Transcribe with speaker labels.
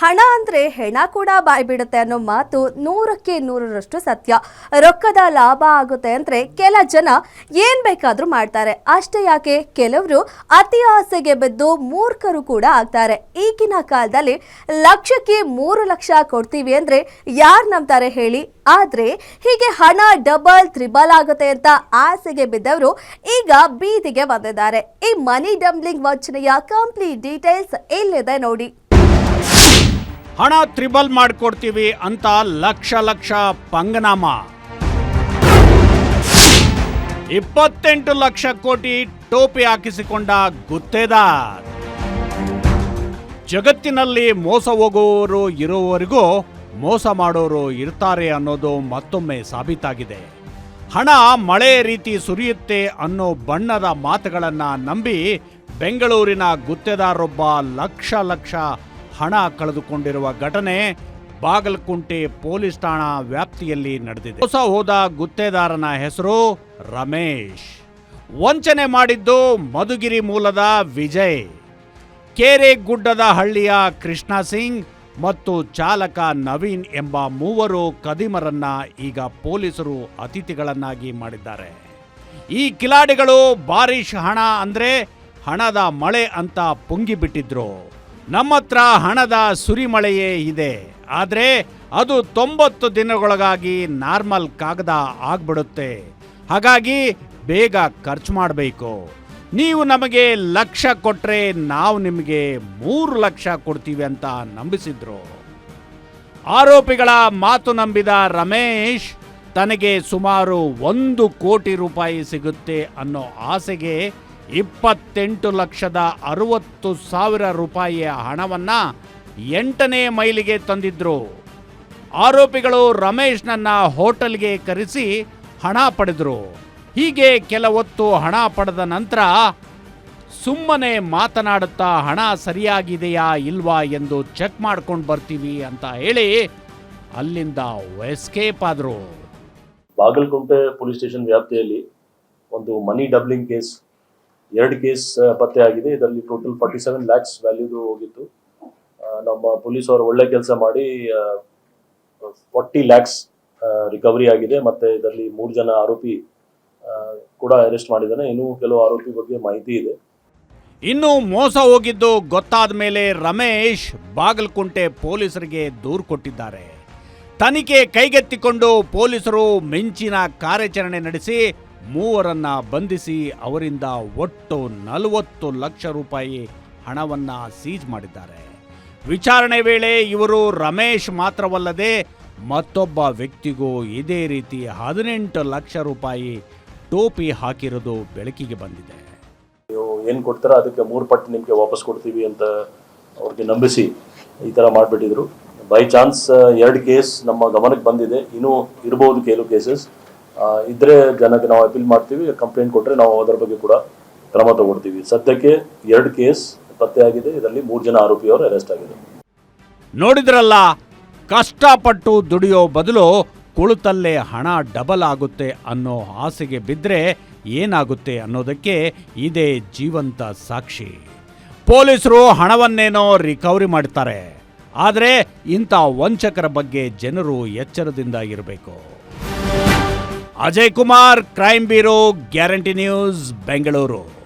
Speaker 1: ಹಣ ಅಂದ್ರೆ ಹೆಣ ಕೂಡ ಬಾಯ್ ಬಿಡುತ್ತೆ ಅನ್ನೋ ಮಾತು 100ಕ್ಕೆ 100ರಷ್ಟು ಸತ್ಯ. ರೊಕ್ಕದ ಲಾಭ ಆಗುತ್ತೆ ಅಂದ್ರೆ ಕೆಲ ಜನ ಏನ್ ಬೇಕಾದ್ರೂ ಮಾಡ್ತಾರೆ. ಅಷ್ಟೇ ಯಾಕೆ, ಕೆಲವರು ಅತಿ ಆಸೆಗೆ ಬಿದ್ದು ಮೂರ್ಖರು ಕೂಡ ಆಗ್ತಾರೆ. ಈಗಿನ ಕಾಲದಲ್ಲಿ ಲಕ್ಷಕ್ಕೆ 3 ಲಕ್ಷ ಕೊಡ್ತೀವಿ ಅಂದ್ರೆ ಯಾರು ನಂಬ್ತಾರೆ ಹೇಳಿ? ಆದ್ರೆ ಹೀಗೆ ಹಣ ಡಬಲ್ ತ್ರಿಬಲ್ ಆಗುತ್ತೆ ಅಂತ ಆಸೆಗೆ ಬಿದ್ದವರು ಈಗ ಬೀದಿಗೆ ಬಂದಿದ್ದಾರೆ. ಈ ಮನಿ ಡಂಬ್ಲಿಂಗ್ ವಂಚನೆಯ ಕಂಪ್ಲೀಟ್ ಡೀಟೇಲ್ಸ್ ಇಲ್ಲಿದೆ ನೋಡಿ.
Speaker 2: ಹಣ ತ್ರಿಬಲ್ ಮಾಡಿಕೊಡ್ತೀವಿ ಅಂತ ಲಕ್ಷ ಲಕ್ಷ ಪಂಗನಾಮ, 28 ಲಕ್ಷ ಕೋಟಿ ಟೋಪಿ ಹಾಕಿಸಿಕೊಂಡ ಗುತ್ತೇದಾರ್. ಜಗತ್ತಿನಲ್ಲಿ ಮೋಸ ಹೋಗುವವರು ಇರುವವರೆಗೂ ಮೋಸ ಮಾಡೋರು ಇರ್ತಾರೆ ಅನ್ನೋದು ಮತ್ತೊಮ್ಮೆ ಸಾಬೀತಾಗಿದೆ. ಹಣ ಮಳೆ ರೀತಿ ಸುರಿಯುತ್ತೆ ಅನ್ನೋ ಬಣ್ಣದ ಮಾತುಗಳನ್ನು ನಂಬಿ ಬೆಂಗಳೂರಿನ ಗುತ್ತೇದಾರೊಬ್ಬ ಲಕ್ಷ ಲಕ್ಷ ಹಣ ಕಳೆದುಕೊಂಡಿರುವ ಘಟನೆ ಬಾಗಲಕೋಟೆ ಪೊಲೀಸ್ ಠಾಣಾ ವ್ಯಾಪ್ತಿಯಲ್ಲಿ ನಡೆದಿದೆ. ಮೋಸ ಹೋದ ಗುತ್ತೇದಾರನ ಹೆಸರು ರಮೇಶ್. ವಂಚನೆ ಮಾಡಿದ್ದು ಮಧುಗಿರಿ ಮೂಲದ ವಿಜಯ್, ಕೇರೆಗುಡ್ಡದ ಹಳ್ಳಿಯ ಕೃಷ್ಣ ಸಿಂಗ್ ಮತ್ತು ಚಾಲಕ ನವೀನ್ ಎಂಬ ಮೂವರು ಕದಿಮರನ್ನ ಈಗ ಪೊಲೀಸರು ಅತಿಥಿಗಳನ್ನಾಗಿ ಮಾಡಿದ್ದಾರೆ. ಈ ಕಿಲಾಡಿಗಳು ಬಾರಿಶ್ ಹಣ ಅಂದ್ರೆ ಹಣದ ಮಳೆ ಅಂತ ಪುಂಗಿಬಿಟ್ಟಿದ್ರು. ನಮ್ಮ ಹತ್ರ ಹಣದ ಸುರಿಮಳೆಯೇ ಇದೆ, ಆದರೆ ಅದು 90 ದಿನಗಳೊಳಗಾಗಿ ನಾರ್ಮಲ್ ಕಾಗದ ಆಗ್ಬಿಡುತ್ತೆ. ಹಾಗಾಗಿ ಬೇಗ ಖರ್ಚು ಮಾಡಬೇಕು. ನೀವು ನಮಗೆ ಲಕ್ಷ ಕೊಟ್ರೆ ನಾವು ನಿಮಗೆ 3 ಲಕ್ಷ ಕೊಡ್ತೀವಿ ಅಂತ ನಂಬಿಸಿದ್ರು. ಆರೋಪಿಗಳ ಮಾತು ನಂಬಿದ ರಮೇಶ್ ತನಗೆ ಸುಮಾರು 1 ಕೋಟಿ ರೂಪಾಯಿ ಸಿಗುತ್ತೆ ಅನ್ನೋ ಆಸೆಗೆ 28,60,60,000 ರೂಪಾಯಿಯ ಹಣವನ್ನ 8ನೇ ಮೈಲಿಗೆ ತಂದಿದ್ರು. ಆರೋಪಿಗಳು ರಮೇಶ್ನನ್ನ ಹೋಟೆಲ್ಗೆ ಕರೆಸಿ ಹಣ ಪಡೆದರು. ಹೀಗೆ ಕೆಲ ಹೊತ್ತು ಹಣ ಪಡೆದ ನಂತರ ಸುಮ್ಮನೆ ಮಾತನಾಡುತ್ತಾ ಹಣ ಸರಿಯಾಗಿದೆಯಾ ಇಲ್ವಾ ಎಂದು ಚೆಕ್ ಮಾಡ್ಕೊಂಡು ಬರ್ತೀವಿ ಅಂತ ಹೇಳಿ ಅಲ್ಲಿಂದ ಎಸ್ಕೇಪ್ ಆದರು.
Speaker 3: ಬಾಗಲಕೋಟೆ ಪೊಲೀಸ್ ಸ್ಟೇಷನ್ ವ್ಯಾಪ್ತಿಯಲ್ಲಿ ಒಂದು ಮನಿ ಡಬ್ಲಿಂಗ್ ಕೇಸ್ 2 ಕೇಸ್ ಪತ್ತೆ ಆಗಿದೆ. ಇದರಲ್ಲಿ ಟೋಟಲ್ 47 ಲ್ಯಾಕ್ಸ್ ವ್ಯಾಲ್ಯೂದು ಹೋಗಿತ್ತು. ನಮ್ಮ ಪೊಲೀಸವರು ಒಳ್ಳೆ ಕೆಲಸ ಮಾಡಿ 40 ಲ್ಯಾಕ್ಸ್ ರಿಕವರಿ ಆಗಿದೆ. ಮತ್ತೆ ಇದರಲ್ಲಿ 3 ಜನ ಆರೋಪಿ ಕೂಡ ಅರೆಸ್ಟ್ ಮಾಡಿದ್ದಾನೆ. ಇನ್ನೂ ಕೆಲವು ಆರೋಪಿ ಬಗ್ಗೆ ಮಾಹಿತಿ ಇದೆ.
Speaker 2: ಇನ್ನು ಮೋಸ ಹೋಗಿದ್ದು ಗೊತ್ತಾದ ಮೇಲೆ ರಮೇಶ್ ಬಾಗಲಕೋಟೆ ಪೊಲೀಸರಿಗೆ ದೂರು ಕೊಟ್ಟಿದ್ದಾರೆ. ತನಿಖೆ ಕೈಗೆತ್ತಿಕೊಂಡು ಪೊಲೀಸರು ಮಿಂಚಿನ ಕಾರ್ಯಾಚರಣೆ ನಡೆಸಿ ಮೂವರನ್ನ ಬಂಧಿಸಿ ಅವರಿಂದ ಒಟ್ಟು 40 ಲಕ್ಷ ರೂಪಾಯಿ ಹಣವನ್ನ ಸೀಜ್ ಮಾಡಿದ್ದಾರೆ. ವಿಚಾರಣೆ ವೇಳೆ ಇವರು ರಮೇಶ್ ಮಾತ್ರವಲ್ಲದೆ ಮತ್ತೊಬ್ಬ ವ್ಯಕ್ತಿಗೂ ಇದೇ ರೀತಿ 18 ಲಕ್ಷ ರೂಪಾಯಿ ಟೋಪಿ ಹಾಕಿರೋದು ಬೆಳಕಿಗೆ ಬಂದಿದೆ.
Speaker 3: ನೀವು ಏನು ಕೊಡ್ತಾರ ಅದಕ್ಕೆ 3 ಪಟ್ಟು ನಿಮಗೆ ವಾಪಸ್ ಕೊಡ್ತೀವಿ ಅಂತ ಅವ್ರಿಗೆ ನಂಬಿಸಿ ಈ ಥರ ಮಾಡಿಬಿಟ್ಟಿದ್ರು. ಬೈ ಚಾನ್ಸ್ 2 ಕೇಸ್ ನಮ್ಮ ಗಮನಕ್ಕೆ ಬಂದಿದೆ. ಇನ್ನೂ ಇರ್ಬೋದು ಕೆಲವು ಕೇಸಸ್ ಇದ್ರೆ ಜನಕ್ಕೆ ನಾವು ಅಪೀಲ್ ಮಾಡ್ತೀವಿ. ಕಂಪ್ಲೇಂಟ್ ಕೊಟ್ಟರೆ ನಾವು ಅದರ ಬಗ್ಗೆ ಕೂಡ ಕ್ರಮ ತಗೊಳ್ತೀವಿ. ಸದ್ಯಕ್ಕೆ 2 ಕೇಸ್ ಪತ್ತೆ ಆಗಿದೆ. ಇದರಲ್ಲಿ 3 ಜನ ಆರೋಪಿಯವರು ಅರೆಸ್ಟ್ ಆಗಿದೆ.
Speaker 2: ನೋಡಿದ್ರಲ್ಲ, ಕಷ್ಟಪಟ್ಟು ದುಡಿಯೋ ಬದಲು ಕುಳಿತಲ್ಲೇ ಹಣ ಡಬಲ್ ಆಗುತ್ತೆ ಅನ್ನೋ ಆಸೆಗೆ ಬಿದ್ದರೆ ಏನಾಗುತ್ತೆ ಅನ್ನೋದಕ್ಕೆ ಇದೇ ಜೀವಂತ ಸಾಕ್ಷಿ. ಪೊಲೀಸರು ಹಣವನ್ನೇನೋ ರಿಕವರಿ ಮಾಡ್ತಾರೆ, ಆದರೆ ಇಂಥ ವಂಚಕರ ಬಗ್ಗೆ ಜನರು ಎಚ್ಚರದಿಂದ ಇರಬೇಕು. Ajay Kumar, crime bureau, guarantee news, Bengaluru.